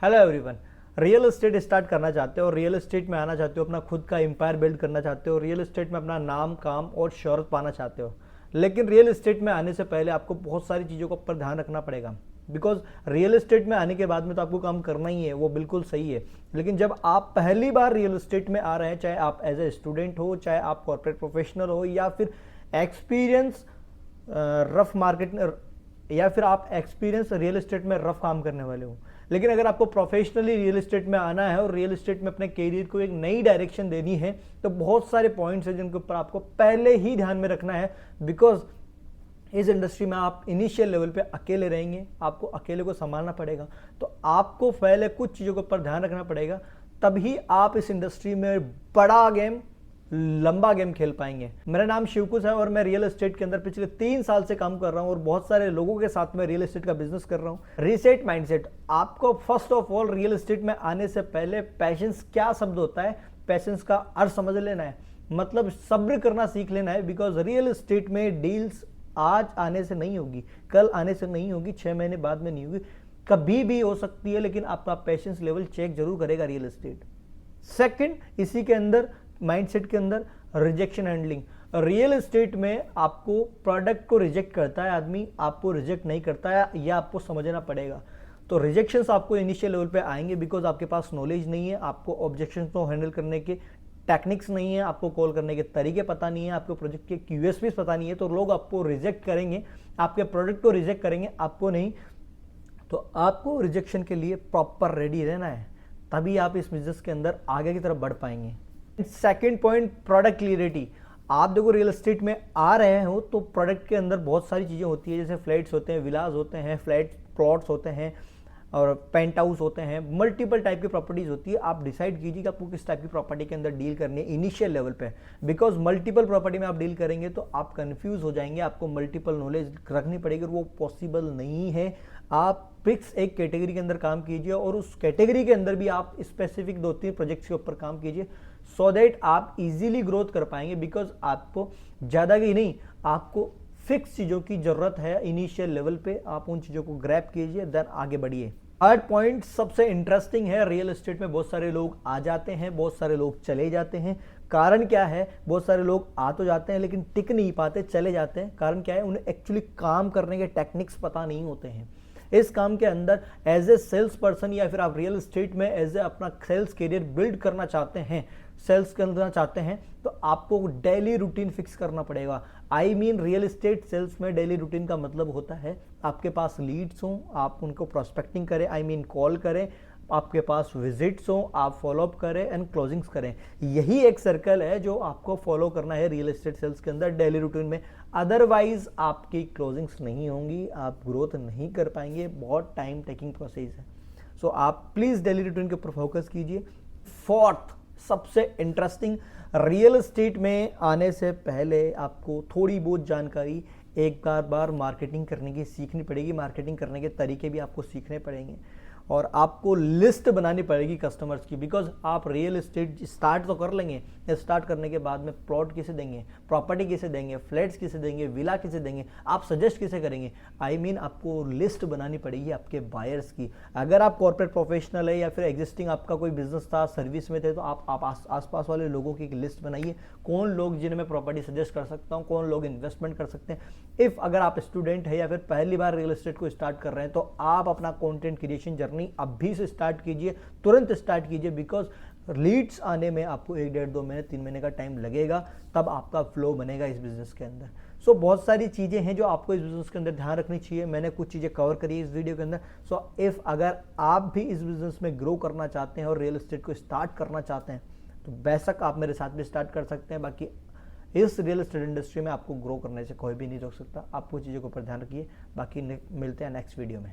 Hello everyone. Real estate start करना चाहते हो और रियल एस्टेट में आना चाहते हो, अपना खुद का एम्पायर बिल्ड करना चाहते हो, रियल एस्टेट में अपना नाम काम और शोहरत पाना चाहते हो। लेकिन रियल एस्टेट में आने से पहले आपको बहुत सारी चीज़ों का ऊपर ध्यान रखना पड़ेगा। बिकॉज रियल एस्टेट में आने के बाद में तो आपको काम करना ही है, वो बिल्कुल सही है। लेकिन जब आप पहली बार रियल एस्टेट में आ रहे हैं, चाहे आप एज ए स्टूडेंट हो, चाहे आप कॉर्पोरेट प्रोफेशनल हो, या फिर एक्सपीरियंस रफ मार्केट, या फिर आप एक्सपीरियंस रियल एस्टेट में रफ काम करने वाले हो, लेकिन अगर आपको प्रोफेशनली रियल एस्टेट में आना है और रियल एस्टेट में अपने करियर को एक नई डायरेक्शन देनी है, तो बहुत सारे पॉइंट्स हैं जिनके ऊपर आपको पहले ही ध्यान में रखना है। बिकॉज इस इंडस्ट्री में आप इनिशियल लेवल पे अकेले रहेंगे, आपको अकेले को संभालना पड़ेगा। तो आपको पहले कुछ चीज़ों के ऊपर ध्यान रखना पड़ेगा, तभी आप इस इंडस्ट्री में बड़ा गेम, लंबा गेम खेल पाएंगे। मेरा नाम शिवकुश है और मैं रियल एस्टेट के अंदर पिछले 3 साल से काम कर रहा हूं और बहुत सारे लोगों के साथ में रियल एस्टेट का बिजनेस कर रहा हूं। Reset mindset. आपको first of all real estate में आने से पहले पैशंस क्या शब्द होता है, पैशंस का अर्थ समझ लेना है, मतलब सब्र करना सीख लेना है। बिकॉज रियल एस्टेट में डील्स आज आने से नहीं होगी, कल आने से नहीं होगी, 6 महीने बाद में नहीं होगी, कभी भी हो सकती है, लेकिन आपका पेशेंस लेवल चेक जरूर करेगा रियल एस्टेट। सेकंड, इसी के अंदर माइंडसेट के अंदर रिजेक्शन हैंडलिंग। रियल एस्टेट में आपको प्रोडक्ट को रिजेक्ट करता है आदमी, आपको रिजेक्ट नहीं करता है, यह आपको समझना पड़ेगा। तो रिजेक्शंस आपको इनिशियल लेवल पे आएंगे बिकॉज आपके पास नॉलेज नहीं है, आपको ऑब्जेक्शंस को हैंडल करने के टेक्निक्स नहीं है, आपको कॉल करने के तरीके पता नहीं है, आपको प्रोजेक्ट के क्यूएसपीज पता नहीं है, तो लोग आपको रिजेक्ट करेंगे, आपके प्रोडक्ट को रिजेक्ट करेंगे, आपको नहीं। तो आपको रिजेक्शन के लिए प्रॉपर रेडी रहना है, तभी आप इस बिजनेस के अंदर आगे की तरफ बढ़ पाएंगे। Second point, product clarity. आप देखो रियल एस्टेट में आ रहे हो तो प्रोडक्ट के अंदर बहुत सारी चीज़ें होती है, जैसे फ्लैट्स होते हैं, विलास होते हैं, फ्लैट प्लॉट्स होते हैं और पेंट हाउस होते हैं, मल्टीपल टाइप की प्रॉपर्टीज होती है। आप डिसाइड कीजिए कि आपको किस टाइप की प्रॉपर्टी के अंदर डील करनी है इनिशियल लेवल पे। बिकॉज मल्टीपल प्रॉपर्टी में आप डील करेंगे तो आप कंफ्यूज हो जाएंगे, आपको मल्टीपल नॉलेज रखनी पड़ेगी और वो पॉसिबल नहीं है। आप फिक्स एक कैटेगरी के अंदर काम कीजिए और उस कैटेगरी के अंदर भी आप स्पेसिफिक 2-3 प्रोजेक्ट्स के ऊपर काम कीजिए, सो दैट आप इजीली ग्रोथ कर पाएंगे। बिकॉज आपको ज़्यादा की नहीं, आपको फिक्स चीज़ों की ज़रूरत है इनिशियल लेवल पे, आप उन चीज़ों को ग्रैब कीजिए, देन आगे बढ़िए। थर्ड पॉइंट सबसे इंटरेस्टिंग है। रियल एस्टेट में बहुत सारे लोग आ जाते हैं, बहुत सारे लोग चले जाते हैं। कारण क्या है? बहुत सारे लोग आ तो जाते हैं लेकिन टिक नहीं पाते, चले जाते हैं। कारण क्या है? उन्हें एक्चुअली काम करने के टेक्निक्स पता नहीं होते हैं। इस काम के अंदर एज ए सेल्स पर्सन या फिर आप रियल एस्टेट में एज ए अपना सेल्स करियर बिल्ड करना चाहते हैं, सेल्स करना चाहते हैं, तो आपको डेली रूटीन फिक्स करना पड़ेगा। I mean real estate sales में डेली रूटीन का मतलब होता है आपके पास लीड्स हों, आप उनको प्रोस्पेक्टिंग करें, आई मीन कॉल करें, आपके पास विजिट्स हों, आप फॉलोअप करें एंड क्लोजिंग्स करें। यही एक सर्कल है जो आपको फॉलो करना है रियल एस्टेट सेल्स के अंदर डेली रूटीन में। अदरवाइज आपकी क्लोजिंग्स नहीं होंगी, आप ग्रोथ नहीं कर पाएंगे, बहुत टाइम टेकिंग प्रोसेस है। सो आप प्लीज़ डेली रूटीन के ऊपर फोकस कीजिए। फोर्थ सबसे इंटरेस्टिंग, रियल एस्टेट में आने से पहले आपको थोड़ी बहुत जानकारी एक बार मार्केटिंग करने की सीखनी पड़ेगी, मार्केटिंग करने के तरीके भी आपको सीखने पड़ेंगे और आपको लिस्ट बनानी पड़ेगी कस्टमर्स की। बिकॉज आप रियल एस्टेट स्टार्ट तो कर लेंगे, स्टार्ट करने के बाद में प्लॉट किसे देंगे, प्रॉपर्टी किसे देंगे, फ्लैट्स किसे देंगे, विला किसे देंगे, आप सजेस्ट किसे करेंगे। आई मीन आपको लिस्ट बनानी पड़ेगी आपके बायर्स की। अगर आप कॉर्पोरेट प्रोफेशनल है या फिर एग्जिस्टिंग आपका कोई बिजनेस था, सर्विस में थे, तो आप आसपास वाले लोगों की एक लिस्ट बनाइए, कौन लोग जिन्हें मैं प्रॉपर्टी सजेस्ट कर सकता हूँ, कौन लोग इन्वेस्टमेंट कर सकते हैं। इफ अगर आप स्टूडेंट है या फिर पहली बार रियल एस्टेट को स्टार्ट कर रहे हैं, तो आप अपना कंटेंट क्रिएशन जर्नी अभी से स्टार्ट कीजिए, तुरंत स्टार्ट कीजिए। बिकॉज लीड्स आने में आपको 1, 1.5, 2 महीने, 3 महीने का टाइम लगेगा, तब आपका फ्लो बनेगा इस बिजनेस के अंदर। सो बहुत सारी चीज़ें हैं जो आपको इस बिजनेस के अंदर ध्यान रखनी चाहिए। मैंने कुछ चीज़ें कवर करी इस वीडियो के अंदर। सो इफ अगर आप भी इस बिजनेस में ग्रो करना चाहते हैं और रियल एस्टेट को स्टार्ट करना चाहते हैं, तो बेशक आप मेरे साथ भी स्टार्ट कर सकते हैं। बाकी इस रियल एस्टेट इंडस्ट्री में आपको ग्रो करने से कोई भी नहीं रोक सकता। आप कुछ चीज़ों के ऊपर ध्यान रखिए। बाकी मिलते हैं नेक्स्ट वीडियो में।